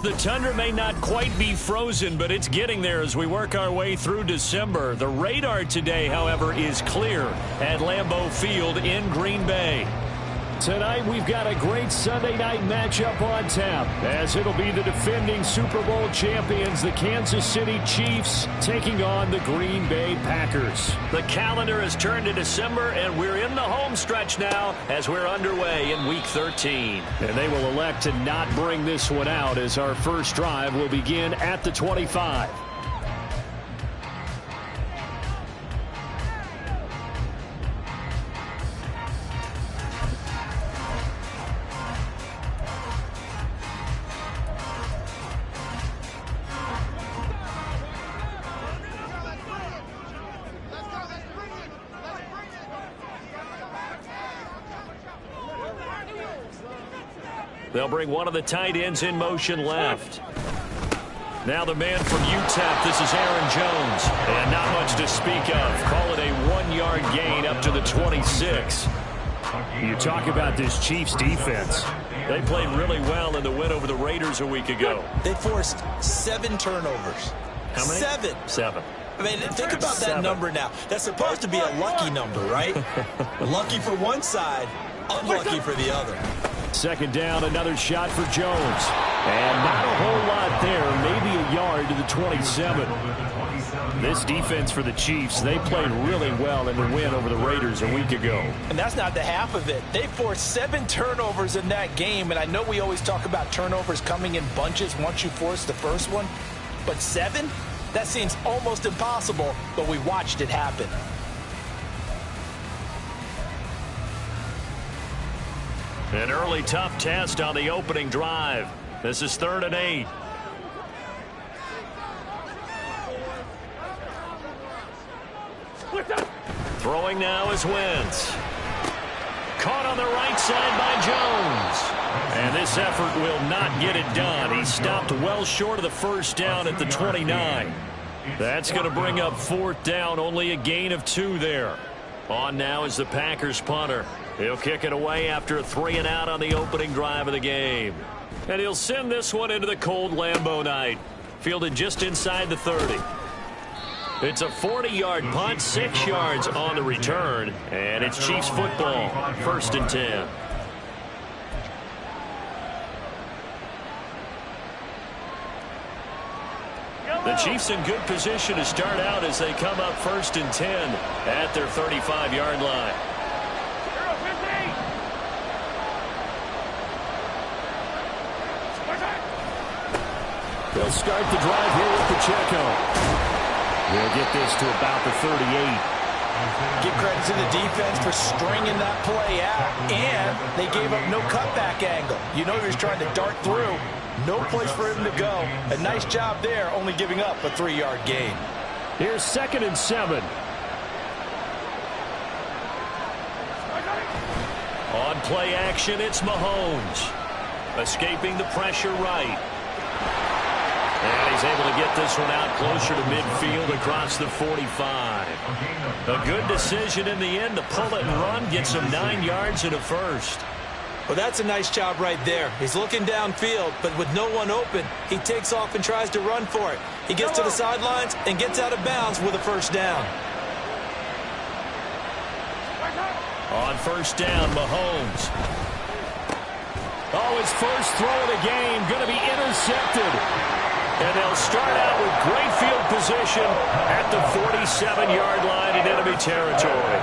The tundra may not quite be frozen, but it's getting there as we work our way through December. The radar today, however, is clear at Lambeau Field in Green Bay. Tonight, we've got a great Sunday night matchup on tap, as it'll be the defending Super Bowl champions, the Kansas City Chiefs, taking on the Green Bay Packers. The calendar has turned to December, and we're in the home stretch now as we're underway in Week 13. And they will elect to not bring this one out, as our first drive will begin at the 25. They'll bring one of the tight ends in motion left. Now the man from UTEP, this is Aaron Jones. And not much to speak of. Call it a 1-yard gain up to the 26. You talk about this Chiefs defense. They played really well in the win over the Raiders a week ago. They forced 7 turnovers. How many? 7. 7. I mean, think about that number now. That's supposed to be a lucky number, right? Lucky for one side, unlucky for the other. Second down, another shot for Jones. And not a whole lot there, maybe a yard to the 27. This defense for the Chiefs, they played really well in the win over the Raiders a week ago. And that's not the half of it. They forced 7 turnovers in that game, and I know we always talk about turnovers coming in bunches once you force the first one, but 7? That seems almost impossible, but we watched it happen. An early tough test on the opening drive. This is 3rd and 8. Throwing now is Wentz. Caught on the right side by Jones. And this effort will not get it done. He stopped well short of the first down at the 29. That's going to bring up 4th down, only a gain of 2 there. On now is the Packers punter. He'll kick it away after a 3-and-out on the opening drive of the game. And he'll send this one into the cold Lambeau night. Fielded just inside the 30. It's a 40-yard punt, 6 yards on the return. And it's Chiefs football, 1st and 10. The Chiefs in good position to start out as they come up 1st and 10 at their 35-yard line. They'll start the drive here with Pacheco. They'll get this to about the 38. Give credit to the defense for stringing that play out, and they gave up no cutback angle. You know he was trying to dart through. No place for him to go. A nice job there, only giving up a 3-yard gain. Here's 2nd and 7. On play action, it's Mahomes. Escaping the pressure right. And he's able to get this one out closer to midfield across the 45. A good decision in the end to pull it and run, get some 9 yards and a first. Well, that's a nice job right there. He's looking downfield, but with no one open, he takes off and tries to run for it. He gets to the sidelines and gets out of bounds with a first down. On first down, Mahomes. Oh, his first throw of the game going to be intercepted. And they'll start out with great field position at the 47-yard line in enemy territory.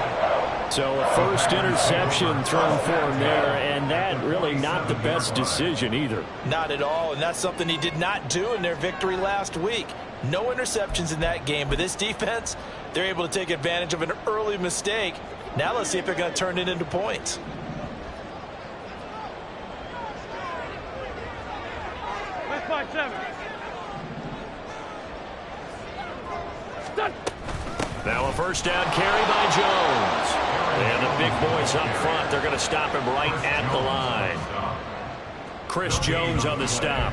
So a first interception thrown for him there, and that really not the best decision either. Not at all, and that's something he did not do in their victory last week. No interceptions in that game, but this defense, they're able to take advantage of an early mistake. Now let's see if they're going to turn it into points. Let's 5-7. Done. Now a first down carry by Jones. And the big boys up front, they're going to stop him right at the line. Chris Jones on the stop.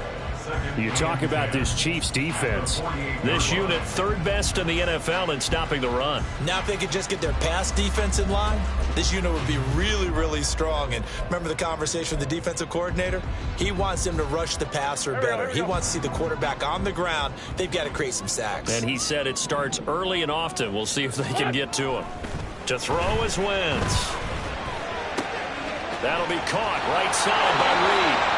You talk about this Chiefs defense. This unit third best in the NFL in stopping the run. Now if they could just get their pass defense in line, this unit would be really, really strong. And remember the conversation with the defensive coordinator? He wants them to rush the passer better. He wants to see the quarterback on the ground. They've got to create some sacks. And he said it starts early and often. We'll see if they can get to him. To throw is Wentz. That'll be caught right side by Reed.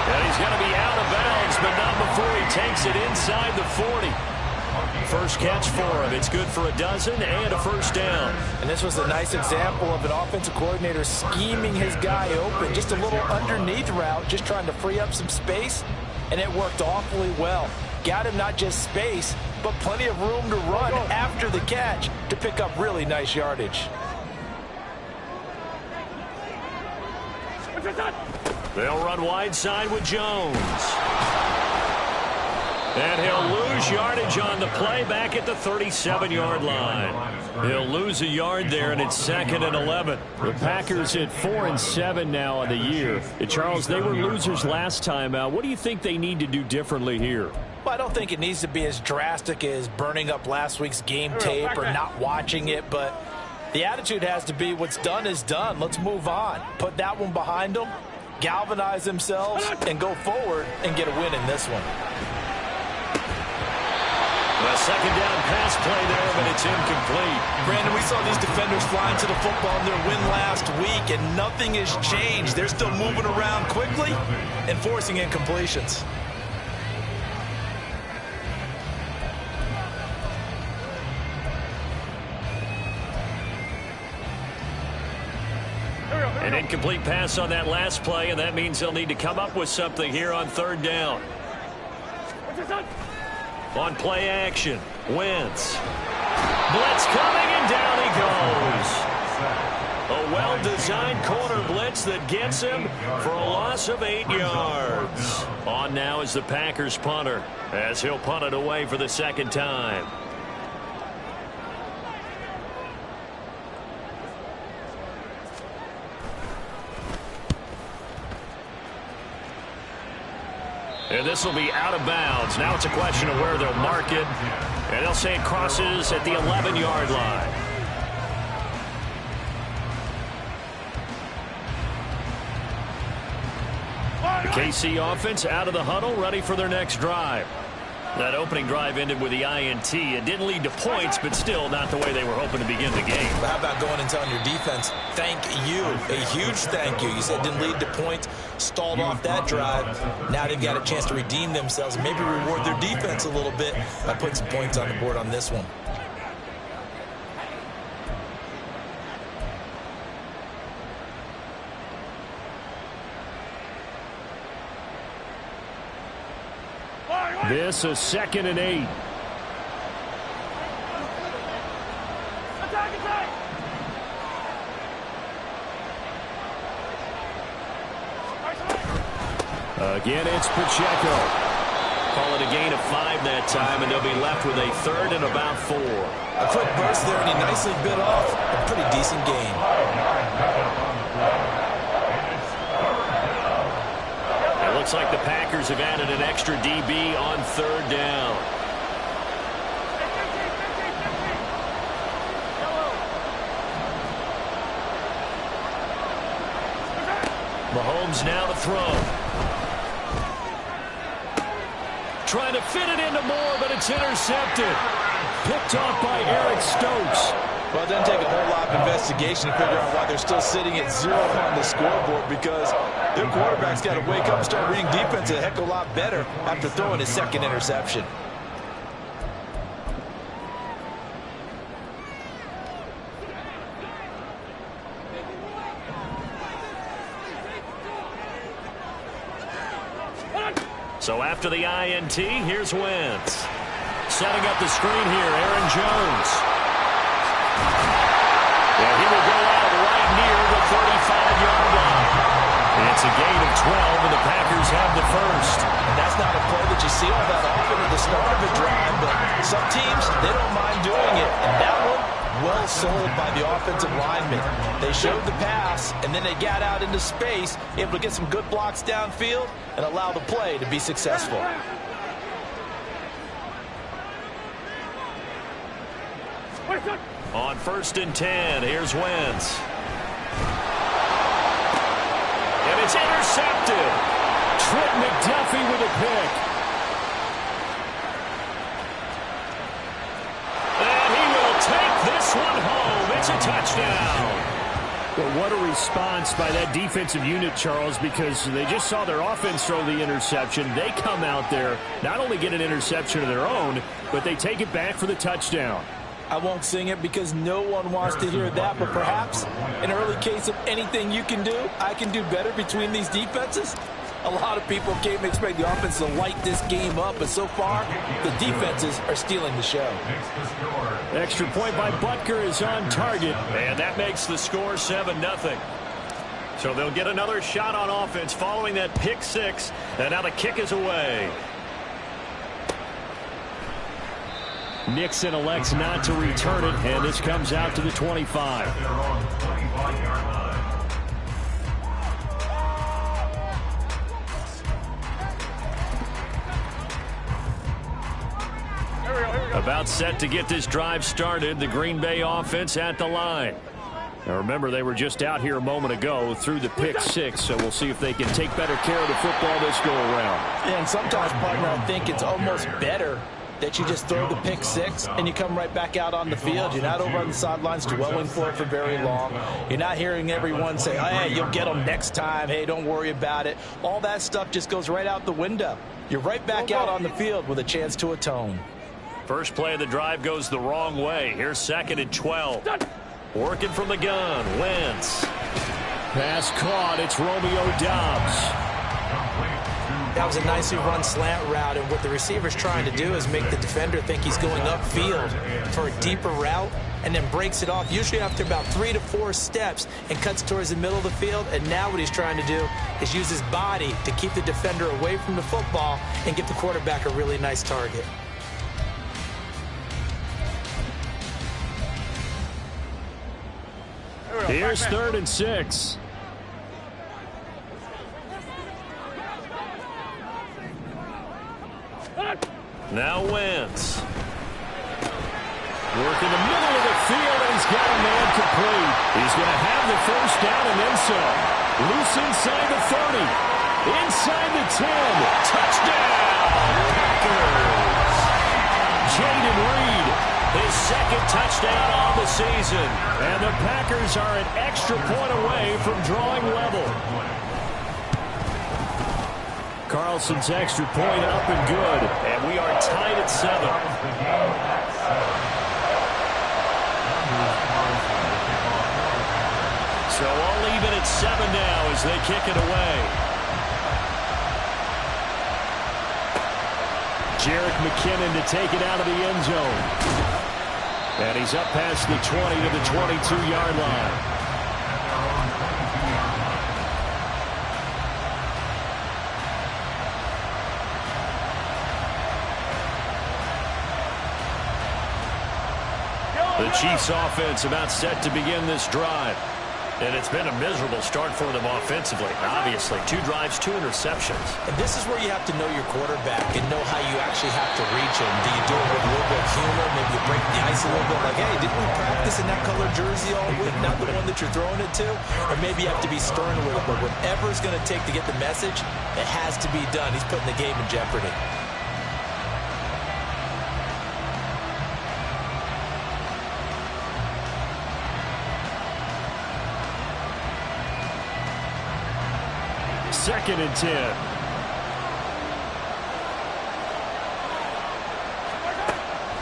And he's going to be out of bounds, but not before he takes it inside the 40. First catch for him. It's good for a dozen and a first down. And this was a nice example of an offensive coordinator scheming his guy open. Just a little underneath route, just trying to free up some space, and it worked awfully well. Got him not just space, but plenty of room to run after the catch to pick up really nice yardage. They'll run wide side with Jones. And he'll lose yardage on the play back at the 37-yard line. He'll lose a yard there, and it's 2nd and 11. The Packers at 4-7 now on the year. And Charles, they were losers last time out. What do you think they need to do differently here? Well, I don't think it needs to be as drastic as burning up last week's game tape or not watching it, but the attitude has to be what's done is done. Let's move on. Put that one behind them, galvanize themselves, and go forward and get a win in this one. The second down pass play there, but it's incomplete. Brandon, we saw these defenders flying to the football in their win last week, and nothing has changed. They're still moving around quickly and forcing incompletions. An incomplete pass on that last play, and that means they'll need to come up with something here on third down. On play action, Wentz. Blitz coming, and down he goes. A well-designed corner blitz that gets him for a loss of 8 yards. On now is the Packers punter, as he'll punt it away for the second time. And this will be out of bounds. Now it's a question of where they'll mark it. And they'll say it crosses at the 11-yard line. The KC offense out of the huddle, ready for their next drive. That opening drive ended with the INT. It didn't lead to points, but still not the way they were hoping to begin the game. But how about going and telling your defense, thank you, a huge thank you. You said it didn't lead to points, stalled off that drive. Now they've got a chance to redeem themselves and maybe reward their defense a little bit by putting some points on the board on this one. This is 2nd and 8. Again, it's Pacheco. Call it a gain of 5 that time, and they'll be left with a 3rd and about 4. A quick burst there, and he nicely bit off a pretty decent gain. Looks like the Packers have added an extra DB on third down. Mahomes now to throw. Trying to fit it into Moore, but it's intercepted. Picked off by Eric Stokes. Well, it doesn't take a whole lot of investigation to figure out why they're still sitting at 0 on the scoreboard, because their quarterback's got to wake up and start reading defense a heck of a lot better after throwing his second interception. So after the INT, here's Wentz. Setting up the screen here, Aaron Jones. Yeah, he will go out right near the 35-yard line. It's a gain of 12, and the Packers have the first. And that's not a play that you see all that often at the start of a drive, but some teams, they don't mind doing it. And that one well sold by the offensive lineman. They showed the pass, and then they got out into space, able to get some good blocks downfield and allow the play to be successful. On 1st and 10, here's Wentz. And it's intercepted. Trent McDuffie with a pick. And he will take this one home. It's a touchdown. Well, what a response by that defensive unit, Charles, because they just saw their offense throw the interception. They come out there, not only get an interception of their own, but they take it back for the touchdown. I won't sing it because no one wants to hear that, but perhaps an early case of anything you can do, I can do better between these defenses. A lot of people came to expect the offense to light this game up, but so far, the defenses are stealing the show. Extra point by Butker is on target, and that makes the score 7-0. So they'll get another shot on offense following that pick six, and now the kick is away. Nixon elects not to return it, and this comes out to the 25. About set to get this drive started, the Green Bay offense at the line. Now remember, they were just out here a moment ago through the pick six, so we'll see if they can take better care of the football this go around. And sometimes, partner, I think it's almost better that you just throw the pick six and you come right back out on the field. You're not over on the sidelines dwelling for it for very long. You're not hearing everyone say, oh, hey, you'll get them next time. Hey, don't worry about it. All that stuff just goes right out the window. You're right back out on the field with a chance to atone. First play of the drive goes the wrong way. Here's 2nd and 12. Working from the gun, Wentz. Pass caught. It's Romeo Doubs. That was a nicely run slant route, and what the receiver's trying to do is make the defender think he's going upfield for a deeper route and then breaks it off, usually after about 3 to 4 steps, and cuts towards the middle of the field. And now what he's trying to do is use his body to keep the defender away from the football and get the quarterback a really nice target. Here's 3rd and 6. Now Wentz. Working the middle of the field, and he's got a man complete. He's going to have the first down and then some. Loose inside the 30. Inside the 10. Touchdown! Packers! Jaden Reed, his 2nd touchdown on the season. And the Packers are an extra point away from drawing level. Carlson's extra point up and good. And we are tied at 7. So all even at 7 now as they kick it away. Jerick McKinnon to take it out of the end zone. And he's up past the 20 to the 22-yard line. The Chiefs offense about set to begin this drive. And it's been a miserable start for them offensively. Obviously, 2 drives, 2 interceptions. And this is where you have to know your quarterback and know how you actually have to reach him. Do you do it with a little bit of humor? Maybe you break the ice a little bit like, hey, didn't we practice in that color jersey all week? Not the one that you're throwing it to? Or maybe you have to be stern with it. But whatever it's going to take to get the message, it has to be done. He's putting the game in jeopardy. Second and 10.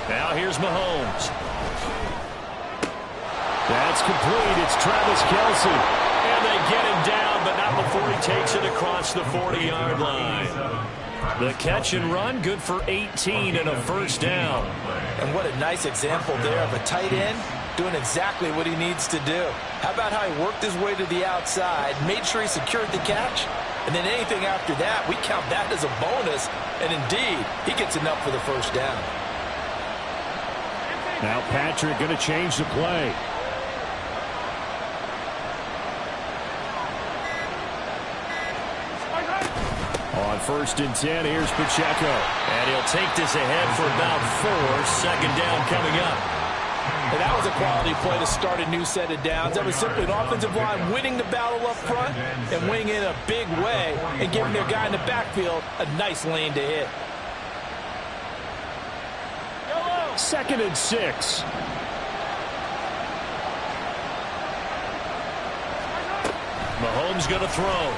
Now here's Mahomes. That's complete. It's Travis Kelce. And they get him down, but not before he takes it across the 40-yard line. The catch and run, good for 18 and a first down. And what a nice example there of a tight end doing exactly what he needs to do. How about how he worked his way to the outside, made sure he secured the catch, and then anything after that, we count that as a bonus. And indeed, he gets enough for the first down. Now Patrick going to change the play. On 1st and 10, here's Pacheco. And he'll take this ahead for about 4. 2nd down coming up. And that was a quality play to start a new set of downs. That was simply an offensive line winning the battle up front and winning in a big way and giving their guy in the backfield a nice lane to hit. 2nd and 6. Mahomes going to throw.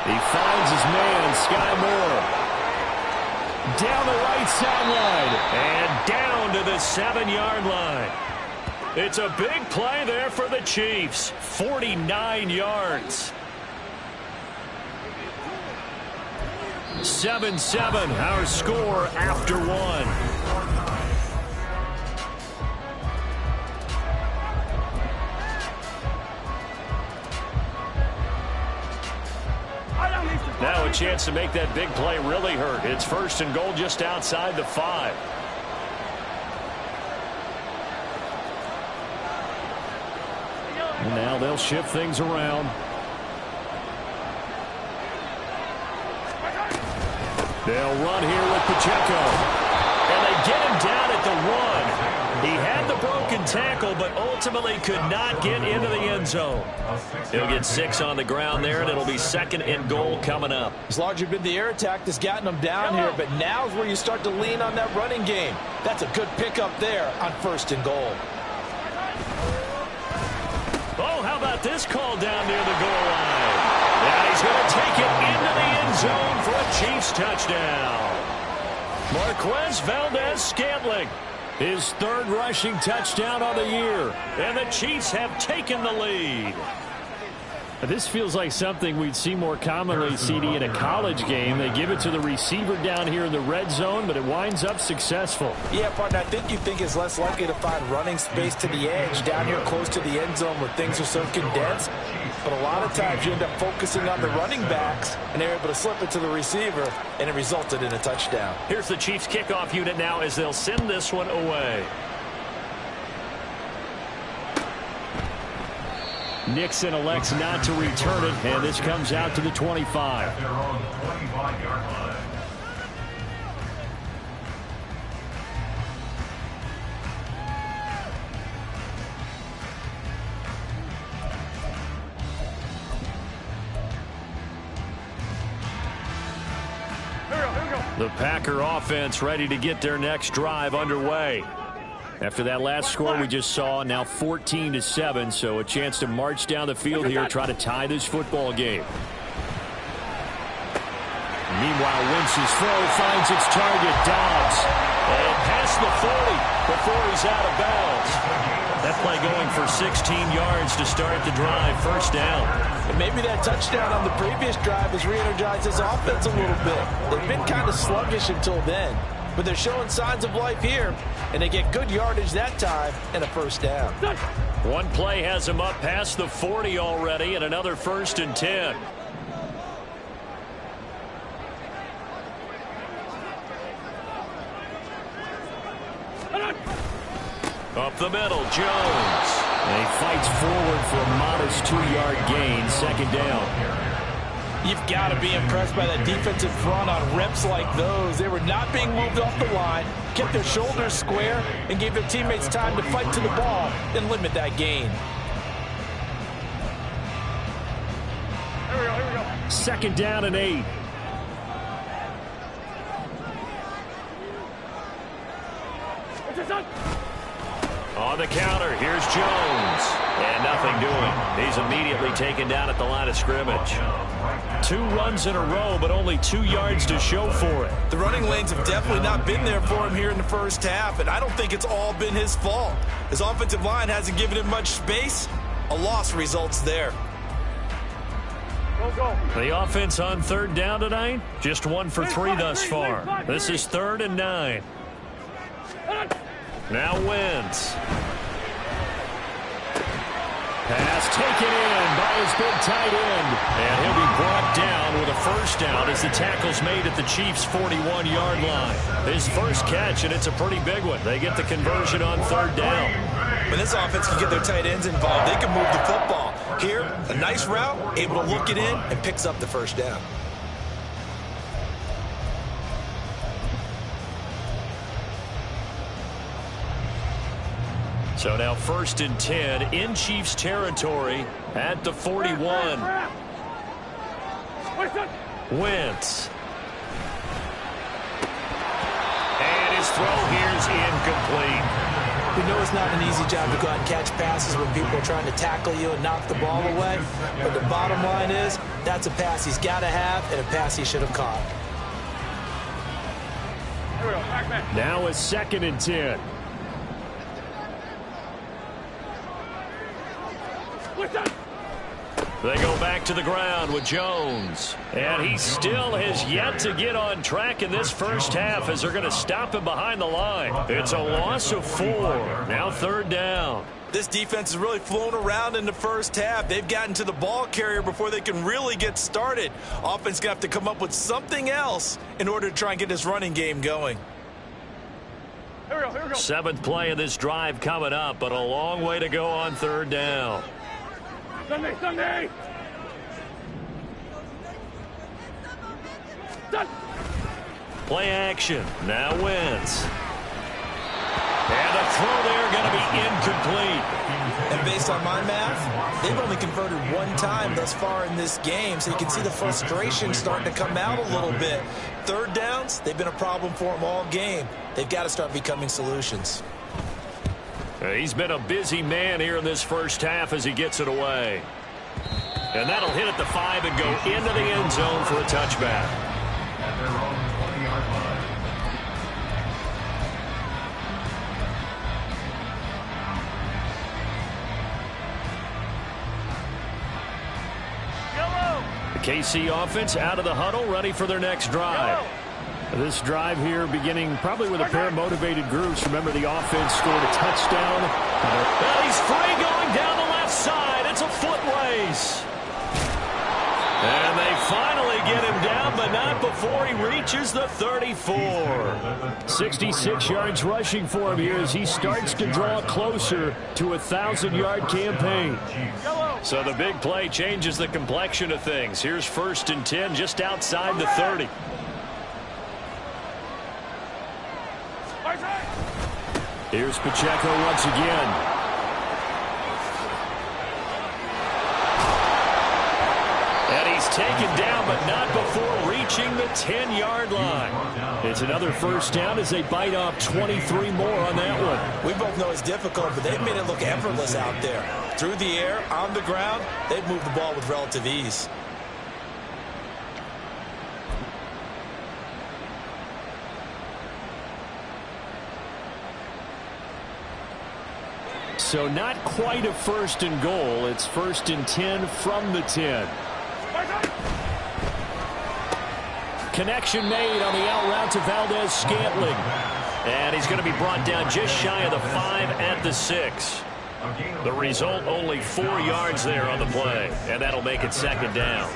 He finds his man, Sky Moore. Down the right sideline and down to the 7-yard line. It's a big play there for the Chiefs. 49 yards. 7-7, our score after 1. Now a chance to make that big play really hurt. It's 1st and goal just outside the 5. And now they'll shift things around. They'll run here with Pacheco. And they get him down at the 1. He had the broken tackle, but ultimately could not get into the end zone. He'll get 6 on the ground there, and it'll be 2nd and goal coming up. It's largely been the air attack that's gotten them down here, but now's where you start to lean on that running game. That's a good pickup there on 1st and goal. Oh, how about this call down near the goal line? And he's going to take it into the end zone for a Chiefs touchdown. Marquez Valdez-Scantling. His 3rd rushing touchdown of the year. And the Chiefs have taken the lead. This feels like something we'd see more commonly, CD, in a college game. They give it to the receiver down here in the red zone, but it winds up successful. Yeah, partner, I think you think it's less likely to find running space to the edge down here close to the end zone where things are so condensed. But a lot of times you end up focusing on the running backs, and they're able to slip it to the receiver, and it resulted in a touchdown. Here's the Chiefs kickoff unit now as they'll send this one away. Nixon elects not to return it, and this comes out to the 25. The Packer offense ready to get their next drive underway. After that last score we just saw, now 14-7, so a chance to march down the field here, try to tie this football game. Meanwhile, Wentz's throw finds its target, Dobbs. And past the 40 before he's out of bounds. That play going for 16 yards to start the drive, 1st down. And maybe that touchdown on the previous drive has re-energized this offense a little bit. They've been kind of sluggish until then. But they're showing signs of life here, and they get good yardage that time and a 1st down. One play has him up past the 40 already, and another 1st and 10. Up the middle, Jones. And he fights forward for a modest 2-yard gain, 2nd down. You've got to be impressed by that defensive front on reps like those. They were not being moved off the line, kept their shoulders square, and gave their teammates time to fight to the ball and limit that gain. Here we go. 2nd down and 8. On the counter, here's Jones. And nothing doing. He's immediately taken down at the line of scrimmage. 2 runs in a row, but only 2 yards to show for it. The running lanes have definitely not been there for him here in the 1st half, and I don't think it's all been his fault. His offensive line hasn't given him much space. A loss results there. Go. The offense on 3rd down tonight, just 1 for 3 thus far. This is 3rd and 9. Now Wentz. Pass taken in by his big tight end. And he'll be brought down on with a first down as the tackle's made at the Chiefs' 41-yard line. His first catch, and it's a pretty big one. They get the conversion on third down. When this offense can get their tight ends involved, they can move the football. Here, a nice route, able to look it in, and picks up the first down. So now 1st and 10 in Chiefs territory at the 41. Wentz. And his throw here is incomplete. We know it's not an easy job to go out and catch passes when people are trying to tackle you and knock the ball away. But the bottom line is, that's a pass he's got to have and a pass he should have caught. Now a 2nd and 10. They go back to the ground with Jones. And he still has yet to get on track in this first half as they're going to stop him behind the line. It's a loss of 4. Now 3rd down. This defense has really flown around in the first half. They've gotten to the ball carrier before they can really get started. Offense going to have to come up with something else in order to try and get this running game going. Here we go. 7th play of this drive coming up, but a long way to go on 3rd down. Sunday. Play action. Now Wentz. And the throw there going to be incomplete. And based on my math, they've only converted 1 time thus far in this game, so you can see the frustration starting to come out a little bit. 3rd downs, they've been a problem for them all game. They've got to start becoming solutions. He's been a busy man here in this first half as he gets it away. And that'll hit at the 5 and go into the end zone for a touchback. The KC offense out of the huddle, ready for their next drive. This drive here beginning probably with a pair of motivated groups. Remember, the offense scored a touchdown. And he's free going down the left side. It's a foot race. And they finally get him down, but not before he reaches the 34. 66 yards rushing for him here as he starts to draw closer to a 1,000-yard campaign. So the big play changes the complexion of things. Here's 1st and 10 just outside the 30. Here's Pacheco once again. And he's taken down, but not before reaching the 10-yard line. It's another first down as they bite off 23 more on that one. We both know it's difficult, but they've made it look effortless out there. Through the air, on the ground, they've moved the ball with relative ease. So not quite a 1st and goal. It's 1st and 10 from the 10. Connection made on the out route to Valdez-Scantling. And he's going to be brought down just shy of the 5 at the 6. The result, only 4 yards there on the play. And that'll make it 2nd down.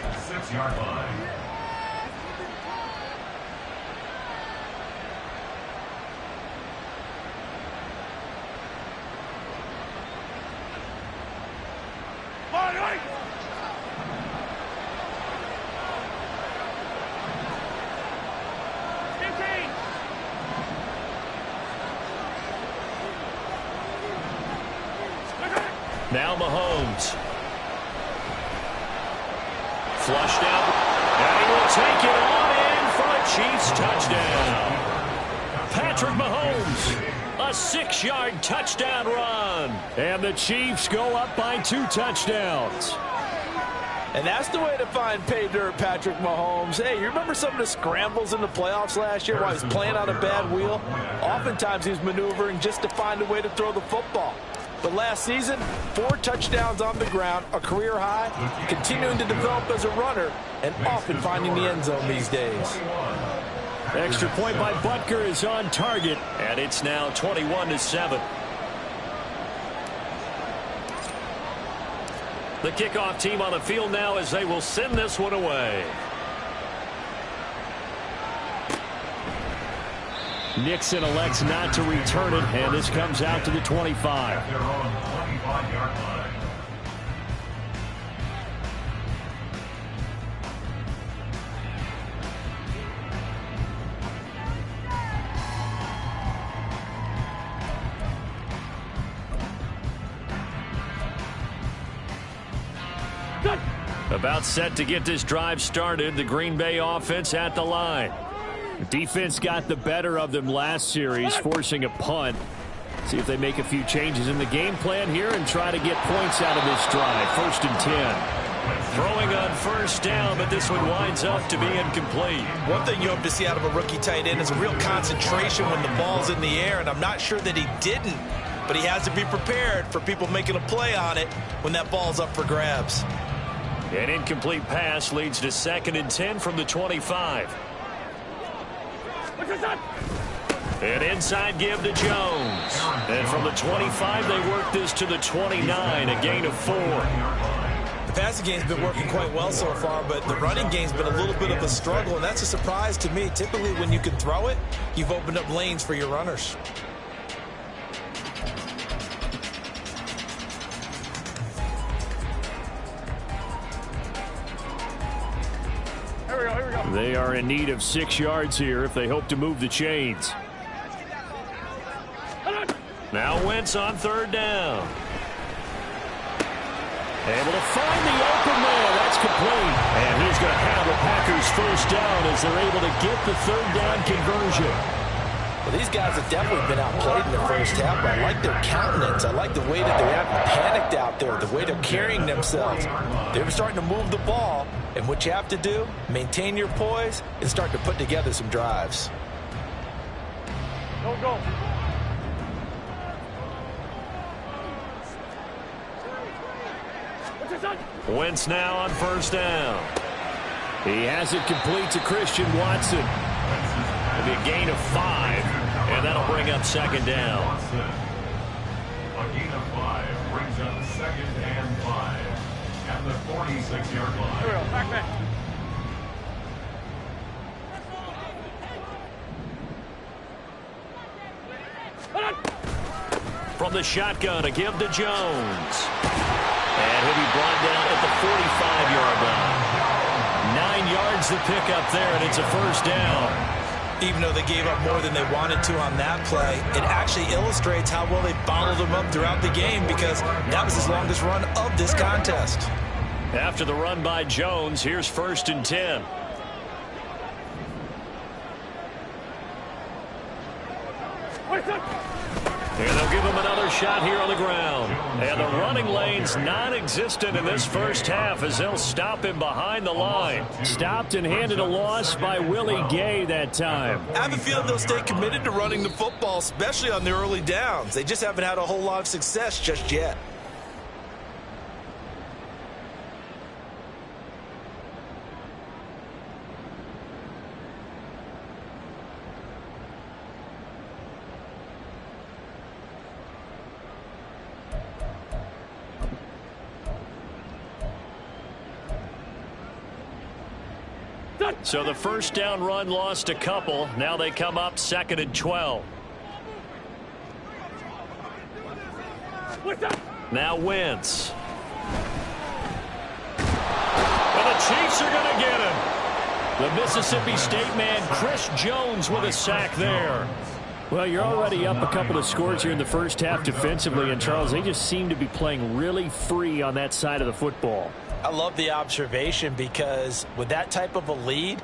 Now Mahomes. Flushed out. And he will take it on in for a Chiefs touchdown. Patrick Mahomes. A 6-yard touchdown run. And the Chiefs go up by 2 touchdowns. And that's the way to find pay dirt, Patrick Mahomes. Hey, you remember some of the scrambles in the playoffs last year while he was playing on a bad wheel? Oftentimes he was maneuvering just to find a way to throw the football. But last season, 4 touchdowns on the ground, a career high, continuing to develop as a runner, and often finding the end zone these days. Extra point by Butker is on target, and it's now 21-7. The kickoff team on the field now as they will send this one away. Nixon elects not to return it, and this comes out to the 25. About set to get this drive started. The Green Bay offense at the line. The defense got the better of them last series, forcing a punt. See if they make a few changes in the game plan here and try to get points out of this drive. 1st and 10. Throwing on first down, but this one winds up to be incomplete. One thing you hope to see out of a rookie tight end is a real concentration when the ball's in the air, and I'm not sure that he didn't, but he has to be prepared for people making a play on it when that ball's up for grabs. An incomplete pass leads to 2nd and 10 from the 25. An inside give to Jones. And from the 25, they work this to the 29, a gain of 4. The passing game's been working quite well so far, but the running game's been a little bit of a struggle, and that's a surprise to me. Typically, when you can throw it, you've opened up lanes for your runners. They are in need of 6 yards here if they hope to move the chains. Now Wentz on 3rd down. Able to find the open man. That's complete. And he's going to have the Packers 1st down as they're able to get the 3rd down conversion. Well, these guys have definitely been outplayed in the first half, but I like their countenance. I like the way that they're acting panicked out there, the way they're carrying themselves. They're starting to move the ball, and what you have to do, maintain your poise and start to put together some drives. Go. Wentz now on 1st down. He has it complete to Christian Watson. It'll be a gain of 5, and that'll bring up 2nd down. A gain of 5 brings up 2nd and 5 at the 46-yard line. Here we go, back man. From the shotgun, a give to Jones. And he'll be brought down at the 45-yard line. 9 yards to pick up there, and it's a 1st down. Even though they gave up more than they wanted to on that play, it actually illustrates how well they bottled them up throughout the game, because that was his longest run of this contest. After the run by Jones, here's 1st and 10. And they'll give him another shot here on the ground. And the running lane's non-existent in this first half as they'll stop him behind the line. Stopped and handed a loss by Willie Gay that time. I have a feeling they'll stay committed to running the football, especially on the early downs. They just haven't had a whole lot of success just yet. So the 1st down run lost a couple. Now they come up 2nd and 12. Now Wentz. And the Chiefs are going to get him. The Mississippi State man, Chris Jones, with a sack there. Well, you're already up a couple of scores here in the first half defensively, and Charles, they just seem to be playing really free on that side of the football. I love the observation, because with that type of a lead,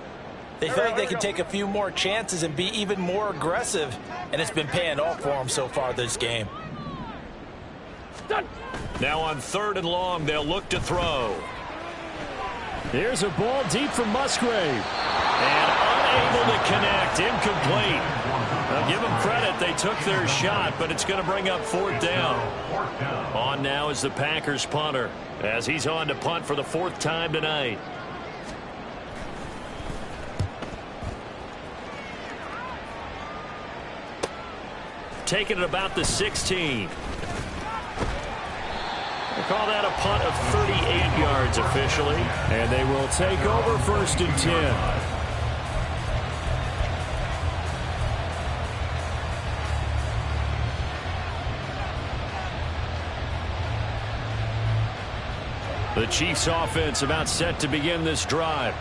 they feel like they can take a few more chances and be even more aggressive, and it's been paying off for them so far this game. Now on 3rd and long, they'll look to throw. Here's a ball deep from Musgrave. And unable to connect, incomplete. Now give them credit, they took their shot, but it's going to bring up 4th down. On now is the Packers punter, as he's on to punt for the 4th time tonight. Taking it about the 16. We'll call that a punt of 38 yards officially. And they will take over 1st and 10. The Chiefs offense about set to begin this drive.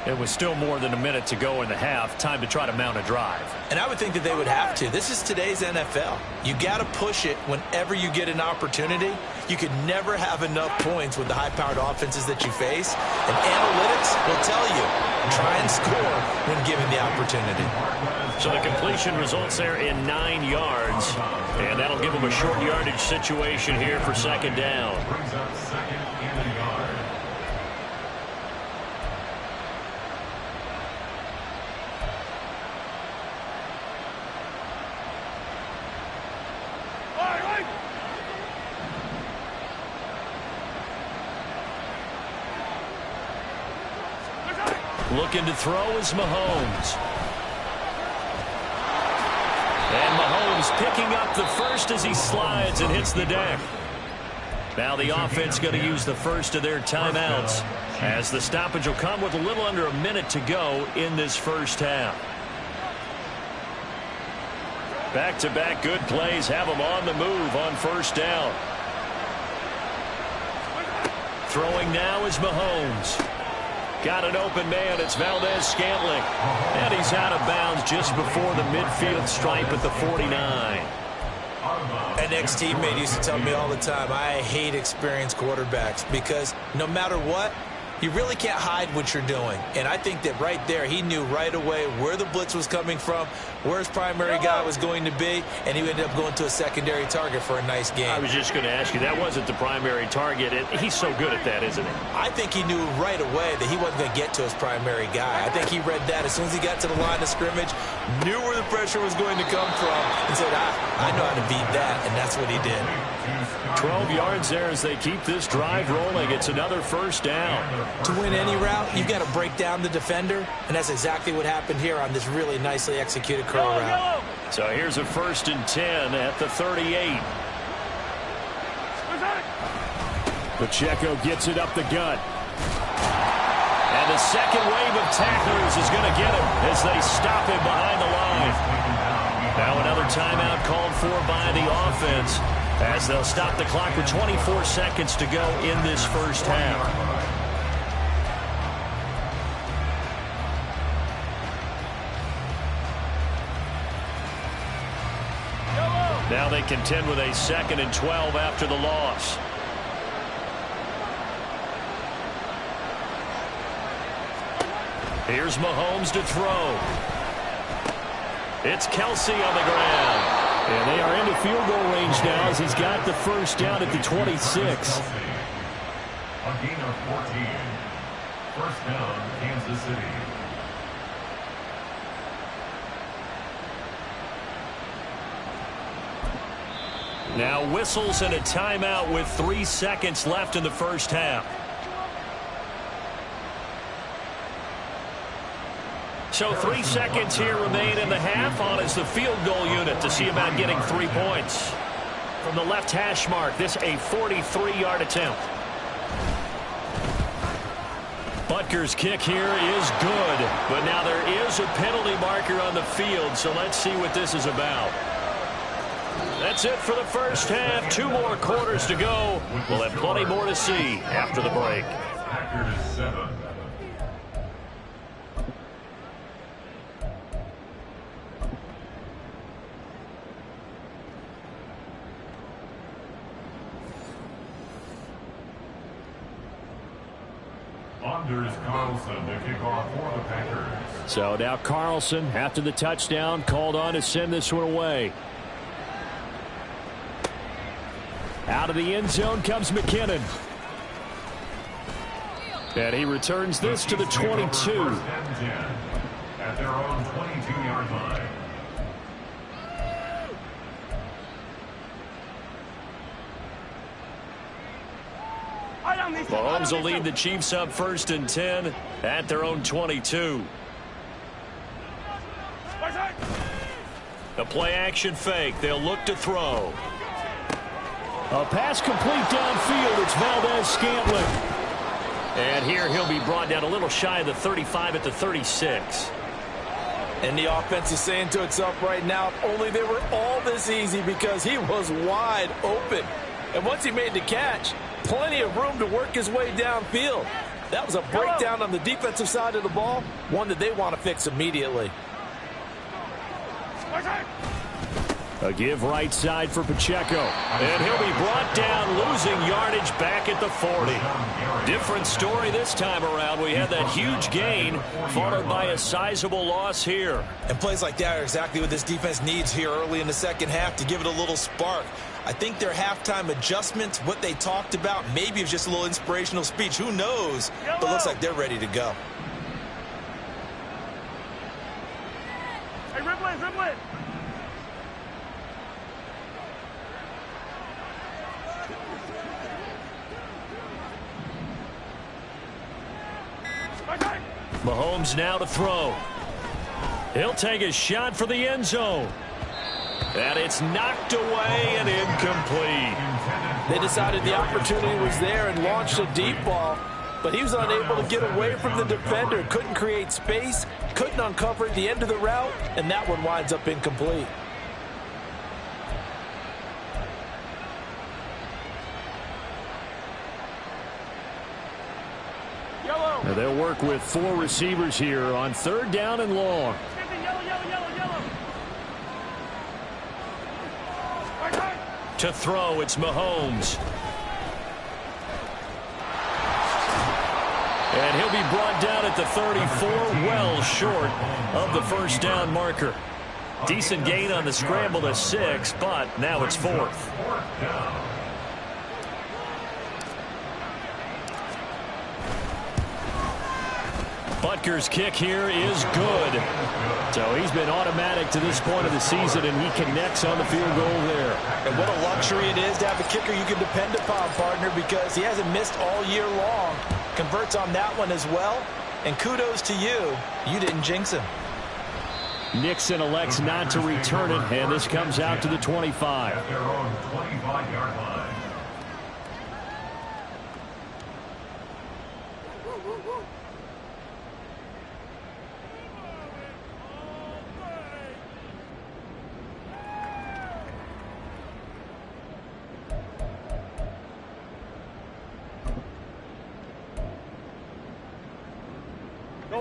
It was still more than a minute to go in the half. Time to try to mount a drive. And I would think that they would have to. This is today's NFL. You got to push it whenever you get an opportunity. You could never have enough points with the high-powered offenses that you face. And analytics will tell you, try and score when given the opportunity. So the completion results there in 9 yards. And that'll give them a short yardage situation here for second down. Brings up second and a yard. Looking to throw is Mahomes. And Mahomes picking up the first as he slides and hits the deck. Now the offense going to use the first of their timeouts, as the stoppage will come with a little under a minute to go in this first half. Back-to-back good plays have them on the move on first down. Throwing now is Mahomes. Got an open man. It's Valdez-Scantling. And he's out of bounds just before the midfield stripe at the 49. An ex-teammate used to tell me all the time, I hate experienced quarterbacks because no matter what, you really can't hide what you're doing. And I think that right there, he knew right away where the blitz was coming from, where his primary guy was going to be, and he ended up going to a secondary target for a nice game. I was just going to ask you, that wasn't the primary target. He's so good at that, isn't he? I think he knew right away that he wasn't going to get to his primary guy. I think he read that as soon as he got to the line of scrimmage, knew where the pressure was going to come from, and said, I know how to beat that, and that's what he did. 12 yards there as they keep this drive rolling. It's another first down. To win any route, you've got to break down the defender, and that's exactly what happened here on this really nicely executed curl route. So here's a 1st and 10 at the 38. Pacheco gets it up the gut. And the second wave of tacklers is going to get him as they stop him behind the line. Now another timeout called for by the offense, as they'll stop the clock with 24 seconds to go in this first half. Now they contend with a 2nd and 12 after the loss. Here's Mahomes to throw. It's Kelsey on the ground. And they are into field goal range now as he's got the first down at the 26. A gain of 14. First down, Kansas City. Now whistles and a timeout with 3 seconds left in the first half. So 3 seconds here remain in the half. On is the field goal unit to see about getting 3 points. From the left hash mark, this a 43-yard attempt. Butker's kick here is good, but now there is a penalty marker on the field, so let's see what this is about. That's it for the first half. 2 more quarters to go. We'll have plenty more to see after the break. Packers 7. Anders Carlson to kick off for the Packers. So now Carlson, after the touchdown, called on to send this one away. Out of the end zone comes McKinnon. And he returns this to the 22. At their own 22-yard line. Mahomes will lead the Chiefs up 1st and 10 at their own 22. The play action fake. They'll look to throw. A pass complete downfield. It's Valdez-Scantling. And here he'll be brought down a little shy of the 35 at the 36. And the offense is saying to itself right now, if only they were all this easy, because he was wide open. And once he made the catch, plenty of room to work his way downfield. That was a breakdown on the defensive side of the ball, one that they want to fix immediately. A give right side for Pacheco. And he'll be brought down, losing yardage back at the 40. Different story this time around. We had that huge gain, followed by a sizable loss here. And plays like that are exactly what this defense needs here early in the second half to give it a little spark. I think their halftime adjustments, what they talked about, maybe it was just a little inspirational speech. Who knows? But it looks like they're ready to go. Hey, Ripley, Ripley. Mahomes now to throw. He'll take a shot for the end zone. And it's knocked away and incomplete. They decided the opportunity was there and launched a deep ball, but he was unable to get away from the defender. Couldn't create space, couldn't uncover the end of the route, and that one winds up incomplete. Now they'll work with 4 receivers here on 3rd down and long. To throw, it's Mahomes. And he'll be brought down at the 34, well short of the 1st down marker. Decent gain on the scramble to 6, but now it's 4th. Butker's kick here is good. So he's been automatic to this point of the season, and he connects on the field goal there. And what a luxury it is to have a kicker you can depend upon, partner, because he hasn't missed all year long. Converts on that one as well. And kudos to you. You didn't jinx him. Nixon elects not to return it, and this comes out to the 25. At their own 25-yard line.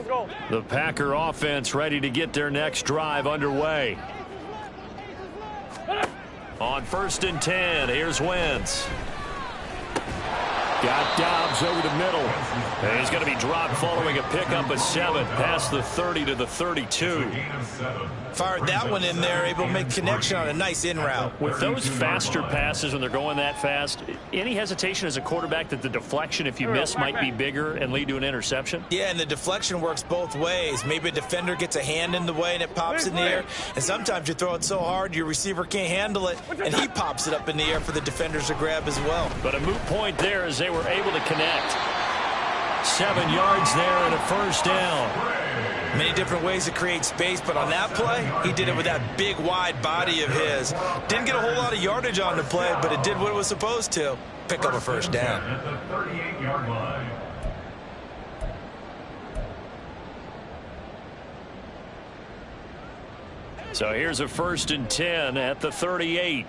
Go. The Packer offense ready to get their next drive underway. On 1st and 10, here's Wentz. Got Dobbs over the middle. And he's going to be dropped following a pickup of 7 past the 30 to the 32. Fired that one in there, able to make connection on a nice in route. With those faster passes when they're going that fast, any hesitation as a quarterback that the deflection, if you miss, might be bigger and lead to an interception? Yeah, and the deflection works both ways. Maybe a defender gets a hand in the way and it pops in the air. And sometimes you throw it so hard your receiver can't handle it, and he pops it up in the air for the defenders to grab as well. But a moot point there as they were able to connect. 7 yards there and a 1st down. Many different ways to create space, but on that play, he did it with that big, wide body of his. Didn't get a whole lot of yardage on the play, but it did what it was supposed to. Pick up a 1st down. At the 38-yard line. So here's a 1st and 10 at the 38.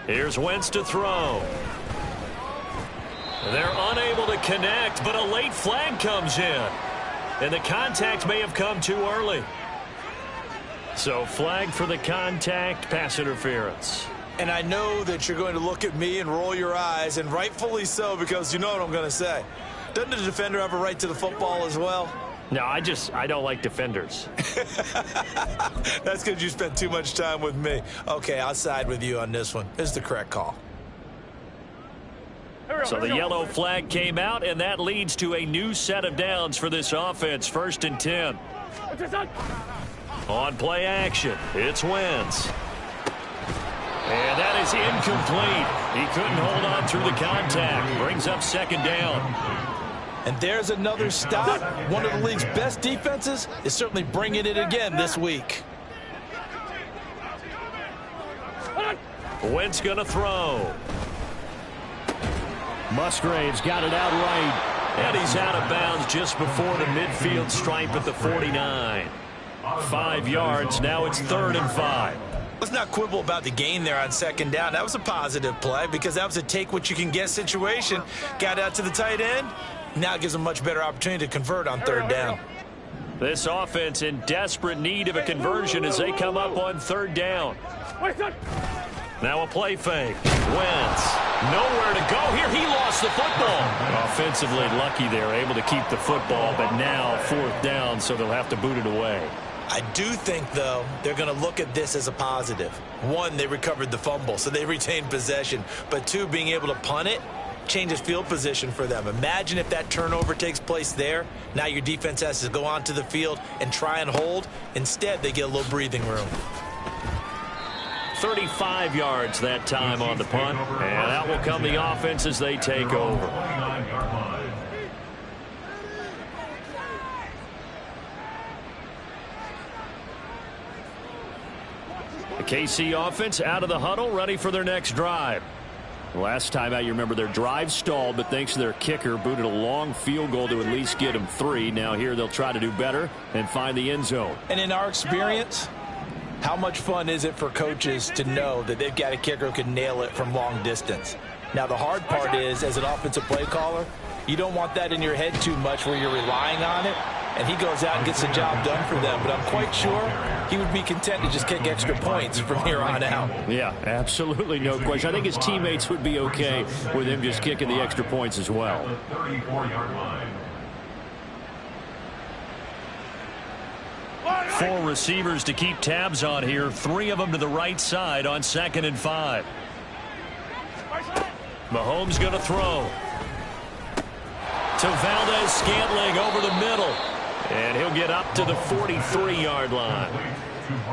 Here's Wentz to throw. They're unable to connect, but a late flag comes in. And the contact may have come too early. So flag for the contact, pass interference. And I know that you're going to look at me and roll your eyes, and rightfully so, because you know what I'm going to say. Doesn't the defender have a right to the football as well? No, I don't like defenders. That's because you spent too much time with me. Okay, I'll side with you on this one. This is the correct call. So the yellow flag came out, and that leads to a new set of downs for this offense. 1st and 10. On play action, it's Wentz. And that is incomplete. He couldn't hold on through the contact. Brings up 2nd down. And there's another stop. One of the league's best defenses is certainly bringing it again this week. Wentz going to throw. Musgrave's got it out right. And he's out of bounds just before the midfield stripe at the 49. 5 yards. Now it's 3rd and 5. Let's not quibble about the gain there on second down. That was a positive play because that was a take-what-you-can-get situation. Got out to the tight end. Now it gives them a much better opportunity to convert on third down. This offense in desperate need of a conversion as they come up on third down. Now a play fake. Wentz. Nowhere to go here. He lost the football. Offensively lucky there, able to keep the football, but now fourth down, so they'll have to boot it away. I do think, though, they're going to look at this as a positive. One, they recovered the fumble, so they retained possession. But two, being able to punt it changes field position for them. Imagine if that turnover takes place there. Now your defense has to go onto the field and try and hold. Instead, they get a little breathing room. 35 yards that time on the punt, and that will come the offense as they take over. The KC offense out of the huddle, ready for their next drive. Last time out, you remember their drive stalled, but thanks to their kicker, booted a long field goal to at least get them 3. Now here they'll try to do better and find the end zone. And in our experience, how much fun is it for coaches to know that they've got a kicker who can nail it from long distance? Now, the hard part is, as an offensive play caller, you don't want that in your head too much where you're relying on it, and he goes out and gets the job done for them. But I'm quite sure he would be content to just kick extra points from here on out. Yeah, absolutely no question. I think his teammates would be okay with him just kicking the extra points as well. 34-yard line. 4 receivers to keep tabs on here. 3 of them to the right side on 2nd and 5. Mahomes going to throw. To Valdez-Scantling over the middle. And he'll get up to the 43-yard line.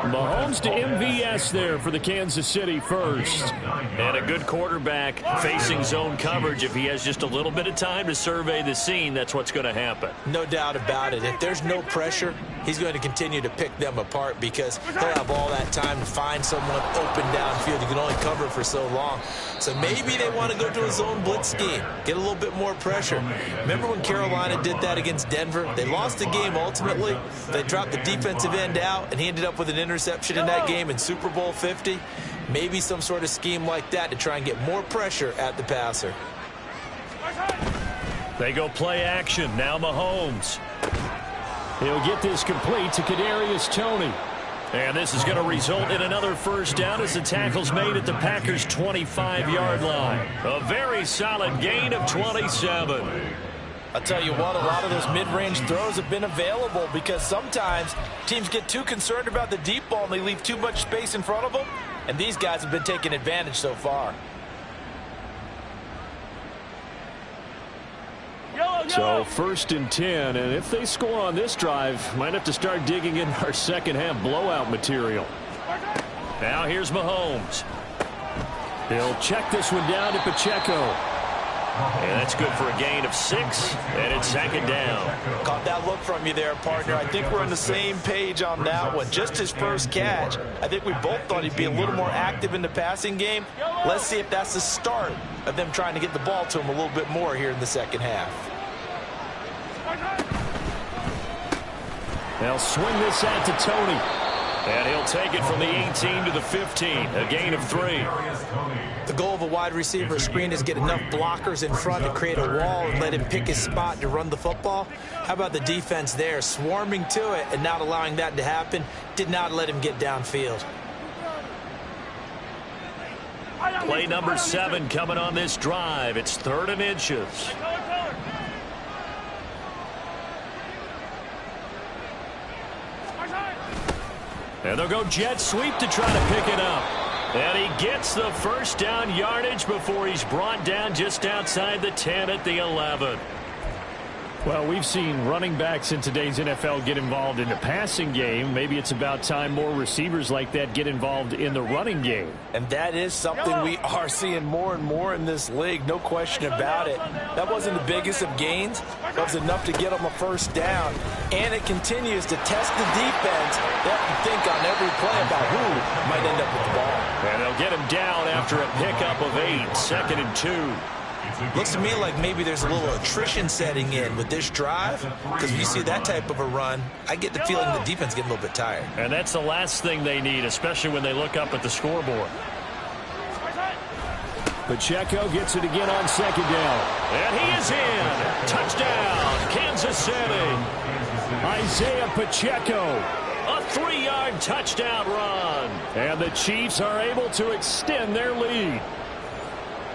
Mahomes to MVS there for the Kansas City first. And a good quarterback facing zone coverage. If he has just a little bit of time to survey the scene, that's what's going to happen. No doubt about it. If there's no pressure, he's going to continue to pick them apart because he'll have all that time to find someone open downfield. He can only cover for so long. So maybe they want to go to a zone blitz scheme, get a little bit more pressure. Remember when Carolina did that against Denver? They lost the game ultimately. They dropped the defensive end out, and he ended up with an interception in that game in Super Bowl 50. Maybe some sort of scheme like that to try and get more pressure at the passer. They go play action. Now Mahomes. He'll get this complete to Kadarius Toney. And this is going to result in another first down as the tackle's made at the Packers' 25-yard line. A very solid gain of 27. I'll tell you what, a lot of those mid-range throws have been available because sometimes teams get too concerned about the deep ball and they leave too much space in front of them, and these guys have been taking advantage so far. So 1st and 10, and if they score on this drive, might have to start digging in our second half blowout material. Now here's Mahomes. He'll check this one down to Pacheco. And that's good for a gain of 6, and it's 2nd down. Caught that look from you there, partner. I think we're on the same page on that one. Just his first catch. I think we both thought he'd be a little more active in the passing game. Let's see if that's the start of them trying to get the ball to him a little bit more here in the second half. They'll swing this out to Toney. And he'll take it from the 18 to the 15, a gain of 3. The goal of a wide receiver screen is get enough blockers in front to create a wall and let him pick his spot to run the football. How about the defense there, swarming to it and not allowing that to happen? Did not let him get downfield. Play number 7 coming on this drive. It's 3rd and inches. And they'll go jet sweep to try to pick it up. And he gets the first down yardage before he's brought down just outside the 10 at the 11. Well, we've seen running backs in today's NFL get involved in the passing game. Maybe it's about time more receivers like that get involved in the running game. And that is something we are seeing more and more in this league, no question about it. That wasn't the biggest of gains, but it was enough to get them a first down. And it continues to test the defense. They have to think on every play about who might end up with the ball. And they'll get him down after a pickup of 8, 2nd and 2. Looks to me like maybe there's a little attrition setting in with this drive, because when you see that type of a run, I get the feeling the defense getting a little bit tired. And that's the last thing they need, especially when they look up at the scoreboard. Pacheco gets it again on second down. And he is in. Touchdown, Kansas City. Isaiah Pacheco. A 3-yard touchdown run. And the Chiefs are able to extend their lead.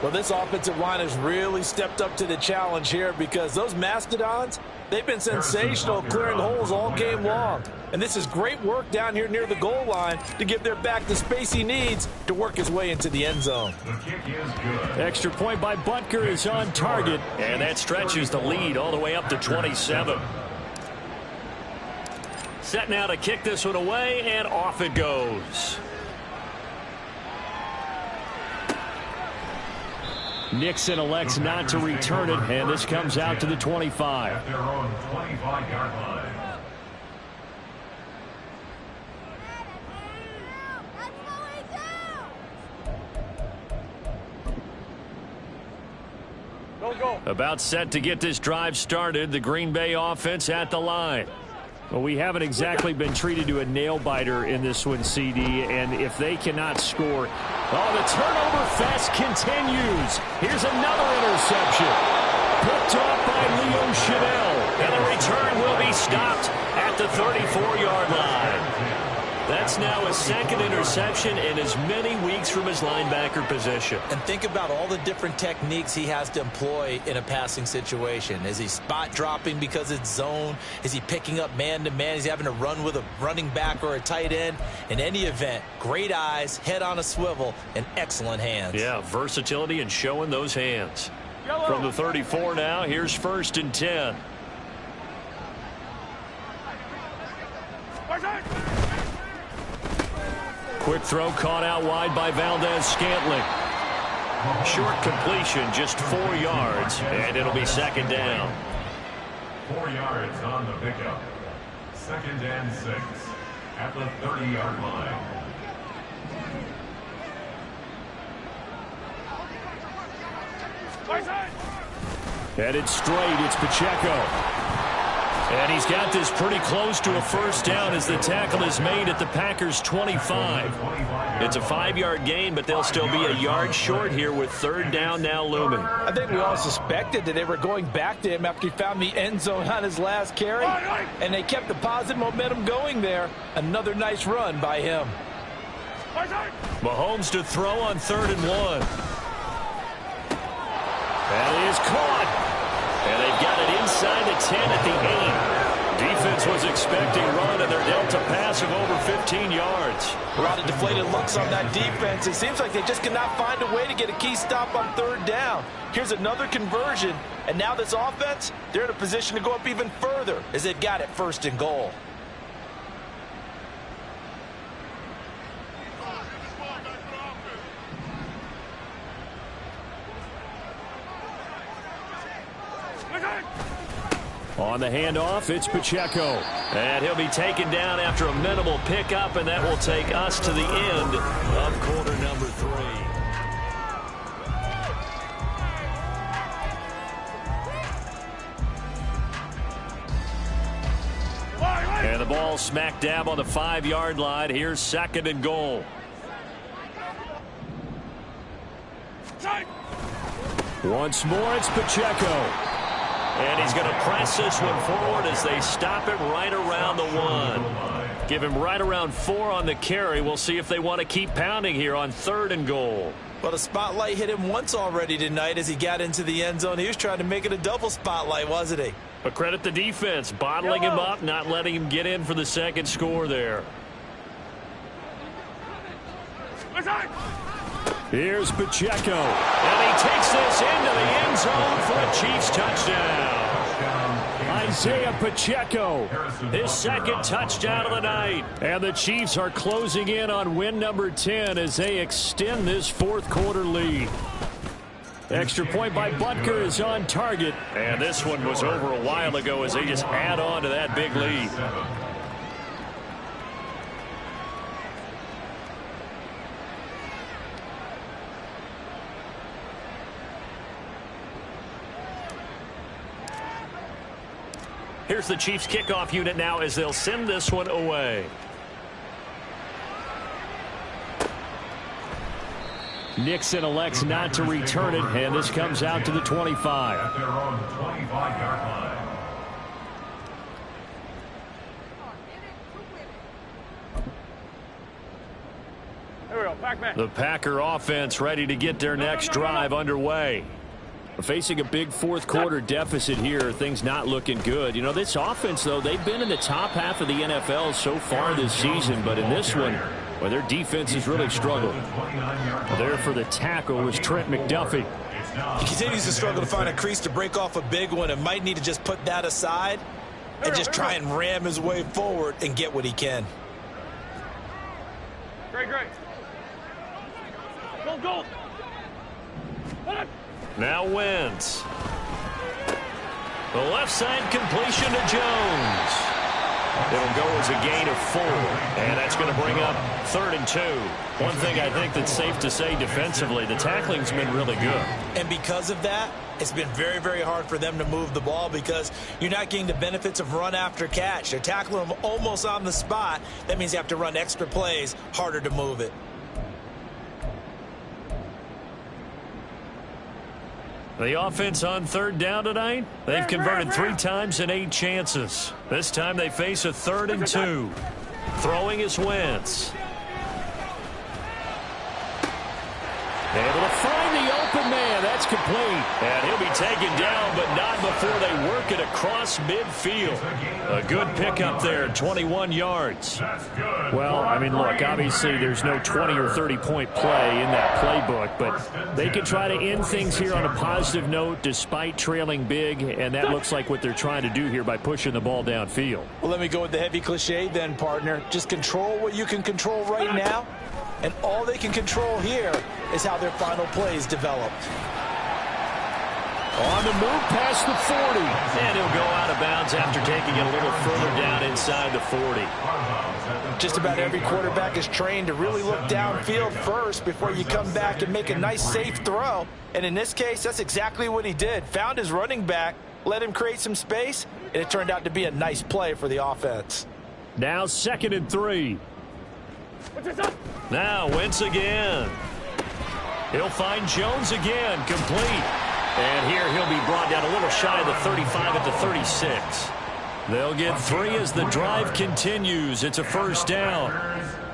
Well, this offensive line has really stepped up to the challenge here, because those Mastodons, they've been sensational clearing holes all game long. And this is great work down here near the goal line to give their back the space he needs to work his way into the end zone. The kick is good. Extra point by Butker is on target. And that stretches the lead all the way up to 27. Set now to kick this one away, and off it goes. Nixon elects not to return it, and this comes out to the 25. At their own 25-yard line. Go. About set to get this drive started. The Green Bay offense at the line. Well, we haven't exactly been treated to a nail-biter in this one, CD, and if they cannot score... Oh, the turnover fest continues. Here's another interception. Picked off by Leo Chanel. And the return will be stopped at the 34-yard line. That's now his second interception in as many weeks from his linebacker position. And think about all the different techniques he has to employ in a passing situation. Is he spot dropping because it's zone? Is he picking up man-to-man? Is he having to run with a running back or a tight end? In any event, great eyes, head on a swivel, and excellent hands. Yeah, versatility and showing those hands. From the 34 now, here's 1st and 10. Quick throw caught out wide by Valdez-Scantling. Short completion, just 4 yards, and it'll be 2nd down. 4 yards on the pickup. 2nd and 6 at the 30-yard line. Headed straight, it's Pacheco. And he's got this pretty close to a 1st down as the tackle is made at the Packers' 25. It's a 5-yard gain, but they'll still be a yard short here with 3rd down now looming. I think we all suspected that they were going back to him after he found the end zone on his last carry, and they kept the positive momentum going there. Another nice run by him. Mahomes to throw on 3rd and 1. That is caught. And they've got it inside the 10 at the 8. Defense was expecting run, and they're dealt a pass of over 15 yards. A lot of deflated looks on that defense. It seems like they just cannot find a way to get a key stop on 3rd down. Here's another conversion, and now this offense, they're in a position to go up even further as they've got it 1st and goal. On the handoff, it's Pacheco. And he'll be taken down after a minimal pickup, and that will take us to the end of quarter number 3. And the ball smack dab on the 5-yard line. Here's 2nd and goal. Once more, it's Pacheco. And he's going to press this one forward as they stop him right around the 1. Give him right around 4 on the carry. We'll see if they want to keep pounding here on 3rd and goal. Well, the spotlight hit him once already tonight as he got into the end zone. He was trying to make it a double spotlight, wasn't he? But credit the defense, bottling him up, not letting him get in for the 2nd score there. Here's Pacheco. And he takes this into the end zone for a Chiefs touchdown. Isaiah Pacheco. His 2nd touchdown of the night. And the Chiefs are closing in on win number 10 as they extend this 4th quarter lead. Extra point by Butker is on target. And this one was over a while ago as they just add on to that big lead. Here's the Chiefs kickoff unit now as they'll send this one away. Nixon elects not to return it, and this comes out to the 25. At their own 25-yard line. There we go. Back, man. The Packer offense ready to get their next drive underway. Facing a big fourth quarter deficit here, things not looking good. You know, this offense, though, they've been in the top half of the NFL so far this season, but in this one, well, their defense has really struggled. There for the tackle was Trent McDuffie. He continues to struggle to find a crease to break off a big one and might need to just put that aside and just try and ram his way forward and get what he can. Great. Go. Now Wentz. The left side completion to Jones. It'll go as a gain of 4, and that's going to bring up 3rd and 2. One thing I think that's safe to say defensively, the tackling's been really good. And because of that, it's been very, very hard for them to move the ball because you're not getting the benefits of run after catch. They're tackling them almost on the spot. That means you have to run extra plays, harder to move it. The offense on 3rd down tonight, they've converted 3 times in 8 chances. This time they face a 3rd and 2. Throwing is Wentz. Able to find the open man. That's complete. And he'll be taken down, but not before they work it across midfield. A good pickup there, 21 yards. Well, I mean, look, obviously there's no 20 or 30-point play in that playbook, but they can try to end things here on a positive note despite trailing big, and that looks like what they're trying to do here by pushing the ball downfield. Well, let me go with the heavy cliche then, partner. Just control what you can control right now, and all they can control here is how their final plays develop. On the move past the 40. And he'll go out of bounds after taking it a little further down inside the 40. Just about every quarterback is trained to really look downfield first before you come back and make a nice, safe throw. And in this case, that's exactly what he did. Found his running back, let him create some space, and it turned out to be a nice play for the offense. Now 2nd and 3. Now Wentz again. He'll find Jones again, complete. And here he'll be brought down a little shy of the 35 at the 36. They'll get 3 as the drive continues. It's a 1st down.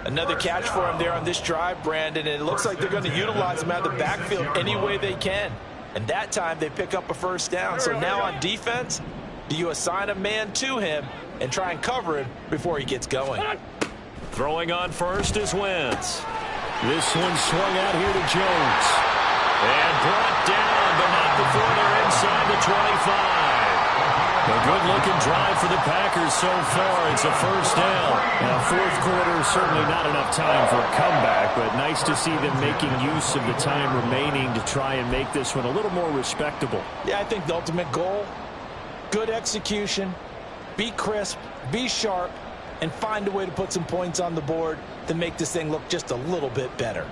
Another catch for him there on this drive, Brandon, and it looks like they're going to utilize him out of the backfield any way they can. And that time they pick up a 1st down. So now on defense, do you assign a man to him and try and cover him before he gets going? Throwing on 1st is Wentz. This one swung out here to Jones. And brought down, but not before they're inside the 25. A good-looking drive for the Packers so far. It's a 1st down. Now, 4th quarter, certainly not enough time for a comeback, but nice to see them making use of the time remaining to try and make this one a little more respectable. Yeah, I think the ultimate goal, good execution, be crisp, be sharp, and find a way to put some points on the board to make this thing look just a little bit better.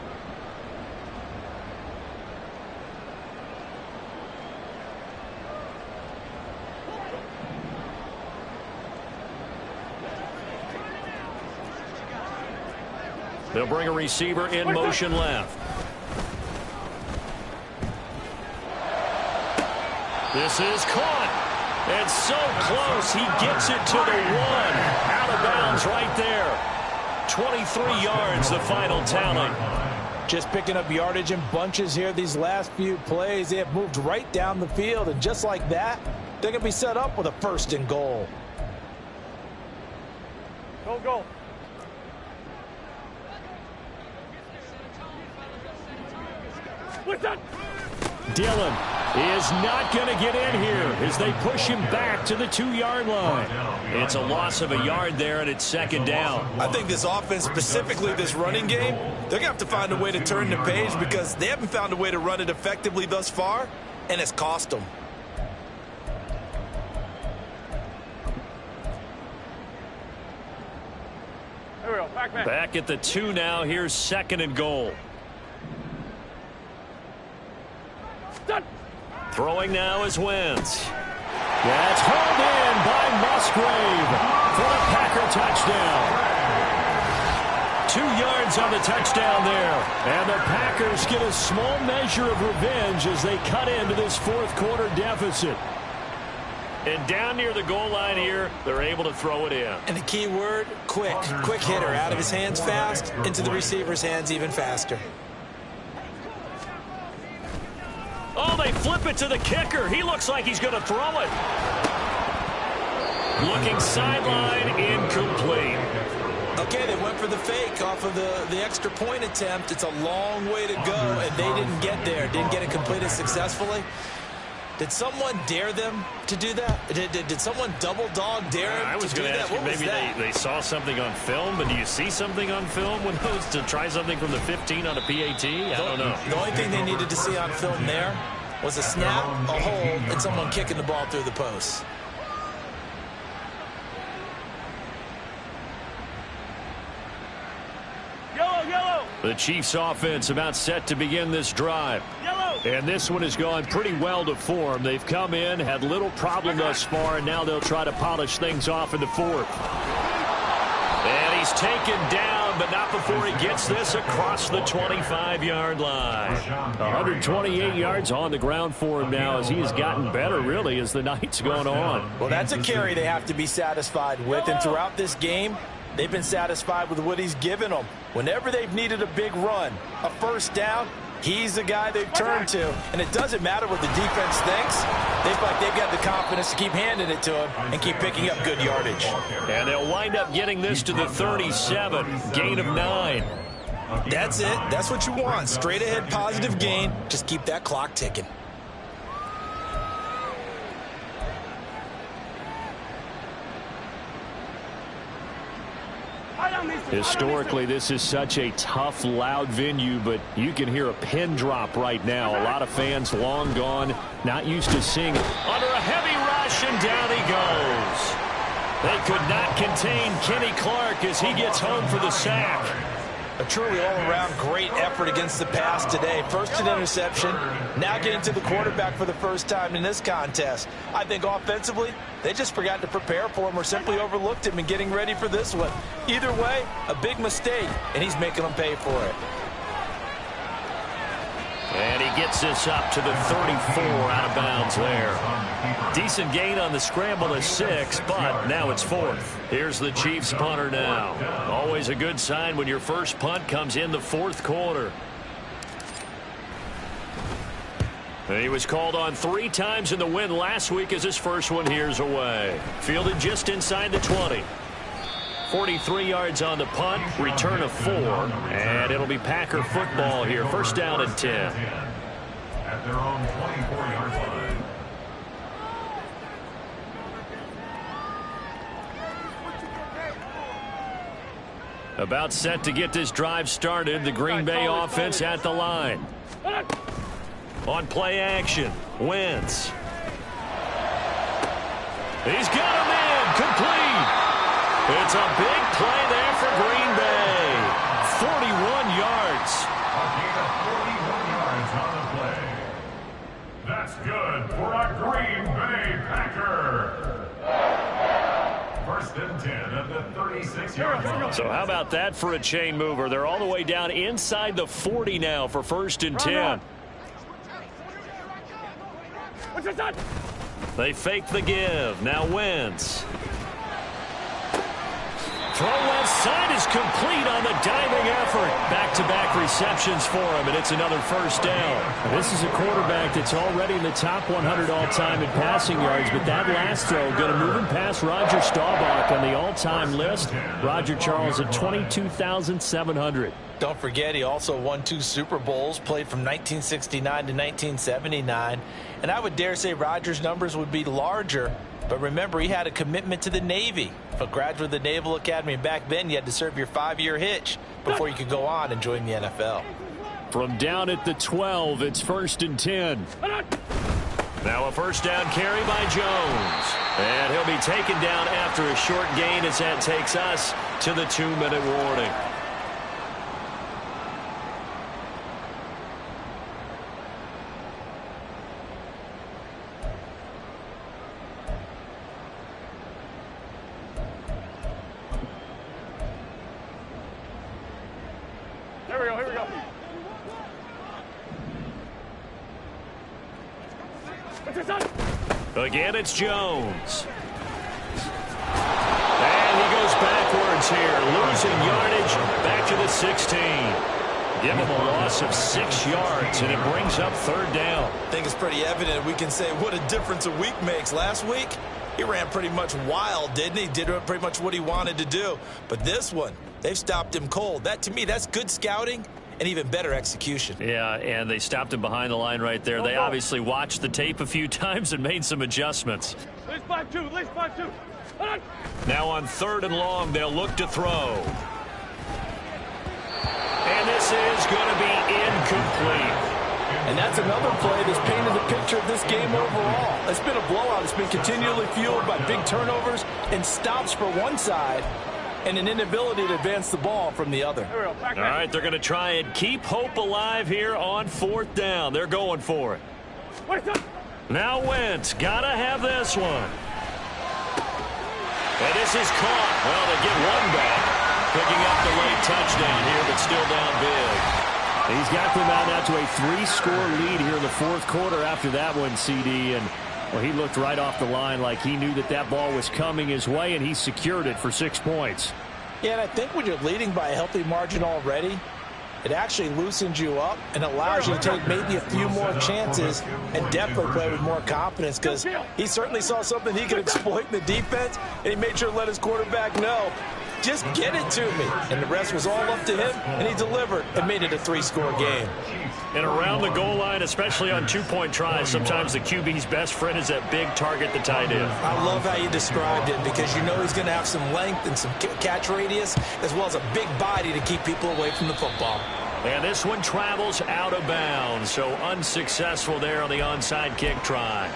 They'll bring a receiver in motion left. This is caught. It's so close. He gets it to the 1. Out of bounds right there. 23 yards, the final tally. Just picking up yardage in bunches here these last few plays. They have moved right down the field, and just like that, they're going to be set up with a 1st and goal. Go. Dillon is not going to get in here as they push him back to the 2-yard line. It's a loss of a yard there, and it's 2nd down. I think this offense, specifically this running game, they're going to have to find a way to turn the page because they haven't found a way to run it effectively thus far, and it's cost them. There we go. Back at the 2 now. Here's 2nd and goal. Throwing now is Wentz. That's hauled in by Musgrave for the Packer touchdown. 2 yards on the touchdown there. And the Packers get a small measure of revenge as they cut into this fourth quarter deficit. And down near the goal line here, they're able to throw it in. And the key word, quick. Quick hitter. Out of his hands fast, into the receiver's hands even faster. Oh, they flip it to the kicker. He looks like he's going to throw it. Looking sideline, incomplete. Okay, they went for the fake off of the extra point attempt. It's a long way to go, and they didn't get there. Didn't get it completed successfully. Did someone dare them to do that? Did someone double dog dare them I was to do going to that? ask you, maybe they saw something on film, but do you see something on film when those to try something from the 15 on a PAT? I don't know. The only thing they needed to see on film there was a snap, a hold, and someone kicking the ball through the post. Yellow. The Chiefs offense about set to begin this drive. Yellow. And this one has gone pretty well to form. They've come in, had little problem thus far, and now they'll try to polish things off in the fourth. And he's taken down, but not before he gets this across the 25-yard line. 128 yards on the ground for him now as he has gotten better, really, as the night's gone on. Well, that's a carry they have to be satisfied with, and throughout this game, they've been satisfied with what he's given them. Whenever they've needed a big run, a first down, he's the guy they've turned to. And it doesn't matter what the defense thinks. They feel like they've got the confidence to keep handing it to him and keep picking up good yardage. And they'll wind up getting this to the 37, gain of 9. That's it. That's what you want. Straight ahead positive gain. Just keep that clock ticking. Historically, this is such a tough, loud venue, but you can hear a pin drop right now. A lot of fans long gone, not used to seeing it. Under a heavy rush, and down he goes. They could not contain Kenny Clark as he gets home for the sack. A truly all-around great effort against the pass today. First an interception, now getting to the quarterback for the first time in this contest. I think offensively, they just forgot to prepare for him or simply overlooked him in getting ready for this one. Either way, a big mistake, and he's making them pay for it. And he gets this up to the 34 out of bounds there. Decent gain on the scramble of 6, but now it's 4th. Here's the Chiefs punter now. Always a good sign when your first punt comes in the 4th quarter. And he was called on 3 times in the win last week as his first one here's away. Fielded just inside the 20. 43 yards on the punt, return of 4, and it'll be Packer football here. First down and 10. At their own 24-yard line. About set to get this drive started. The Green Bay offense at the line. On play action, Wentz. He's got him in, complete. It's a big play there for Green Bay. 41 yards. A gain of 41 yards on the play. That's good for a Green Bay Packer. First and 10 at the 36-yard line. So how about that for a chain mover? They're all the way down inside the 40 now for first and 10. They fake the give. Now Wentz. Throw left side is complete on the diving effort. Back-to-back receptions for him, and it's another first down. This is a quarterback that's already in the top 100 all-time in passing yards, but that last throw going to move him past Roger Staubach on the all-time list. Roger Charles at 22,700. Don't forget, he also won 2 Super Bowls, played from 1969 to 1979. And I would dare say Rodgers' numbers would be larger. But remember, he had a commitment to the Navy. A graduate of the Naval Academy. Back then, you had to serve your 5-year hitch before you could go on and join the NFL. From down at the 12, it's first and 10. Now a first down carry by Jones. And he'll be taken down after a short gain as that takes us to the 2-minute warning. Again, it's Jones. And he goes backwards here, losing yardage back to the 16. Give him a loss of 6 yards, and it brings up 3rd down. I think it's pretty evident we can say what a difference a week makes. Last week, he ran pretty much wild, didn't he? Did pretty much what he wanted to do. But this one, they've stopped him cold. That, to me, that's good scouting and even better execution. Yeah, and they stopped him behind the line right there. They obviously watched the tape a few times and made some adjustments. Leash 5-2, leash 5-2. Now on 3rd and long, they'll look to throw. And this is going to be incomplete. And that's another play that's painted the picture of this game overall. It's been a blowout. It's been continually fueled by big turnovers and stops for one side and an inability to advance the ball from the other. All right, they're going to try and keep hope alive here on 4th down. They're going for it. Now Wentz, got to have this one. And this is caught. Well, they get one back. Picking up the late touchdown here, but still down big. He's got them out now to a 3-score lead here in the 4th quarter after that one, CD. And, well, he looked right off the line like he knew that that ball was coming his way, and he secured it for 6 points. Yeah, and I think when you're leading by a healthy margin already, it actually loosens you up and allows you to take maybe a few more chances and definitely play with more confidence, because he certainly saw something he could exploit in the defense, and he made sure to let his quarterback know, just get it to me. And the rest was all up to him, and he delivered and made it a 3-score game. And around the goal line, especially on 2-point tries, sometimes the QB's best friend is that big target, the tight end. I love how you described it, because you know he's going to have some length and some catch radius, as well as a big body to keep people away from the football. And this one travels out of bounds, so unsuccessful there on the onside kick try.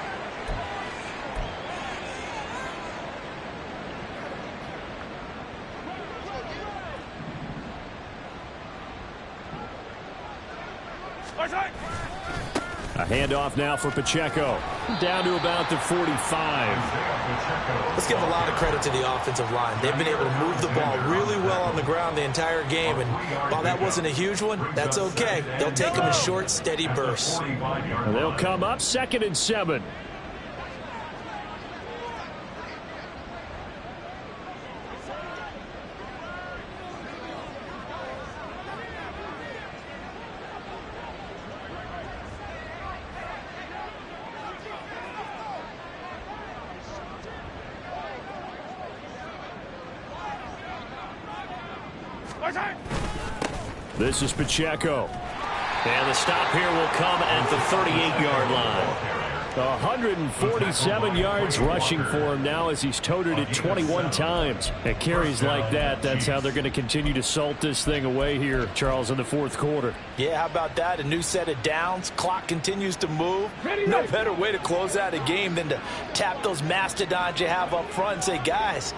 A handoff now for Pacheco. Down to about the 45. Let's give a lot of credit to the offensive line. They've been able to move the ball really well on the ground the entire game. And while that wasn't a huge one, that's okay. They'll take them in short, steady bursts. And they'll come up 2nd and 7. This is Pacheco. And the stop here will come at the 38-yard line. 147 yards rushing for him now as he's toted it 21 times. At carries like that, that's how they're going to continue to salt this thing away here, Charles, in the 4th quarter. Yeah, how about that? A new set of downs. Clock continues to move. No better way to close out a game than to tap those mastodons you have up front and say, guys,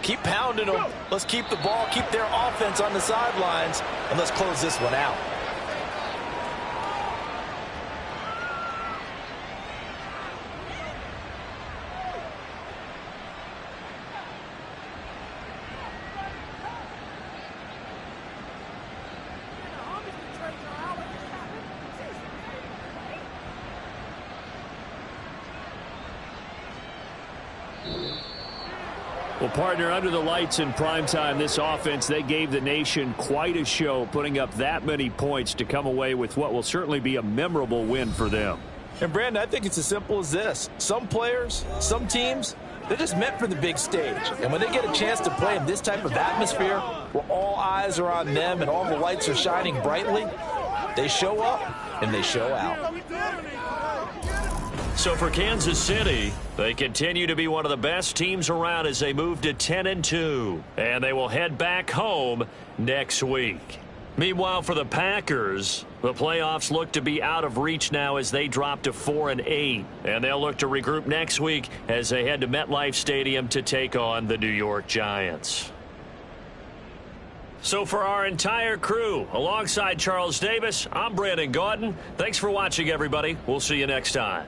keep pounding them. Let's keep the ball, keep their offense on the sidelines, and let's close this one out. Well, partner, under the lights in primetime, this offense, they gave the nation quite a show, putting up that many points to come away with what will certainly be a memorable win for them. And, Brandon, I think it's as simple as this. Some players, some teams, they're just meant for the big stage. And when they get a chance to play in this type of atmosphere where all eyes are on them and all the lights are shining brightly, they show up and they show out. So for Kansas City, they continue to be one of the best teams around as they move to 10-2. And they will head back home next week. Meanwhile, for the Packers, the playoffs look to be out of reach now as they drop to 4-8. And they'll look to regroup next week as they head to MetLife Stadium to take on the New York Giants. So for our entire crew, alongside Charles Davis, I'm Brandon Gaudin. Thanks for watching, everybody. We'll see you next time.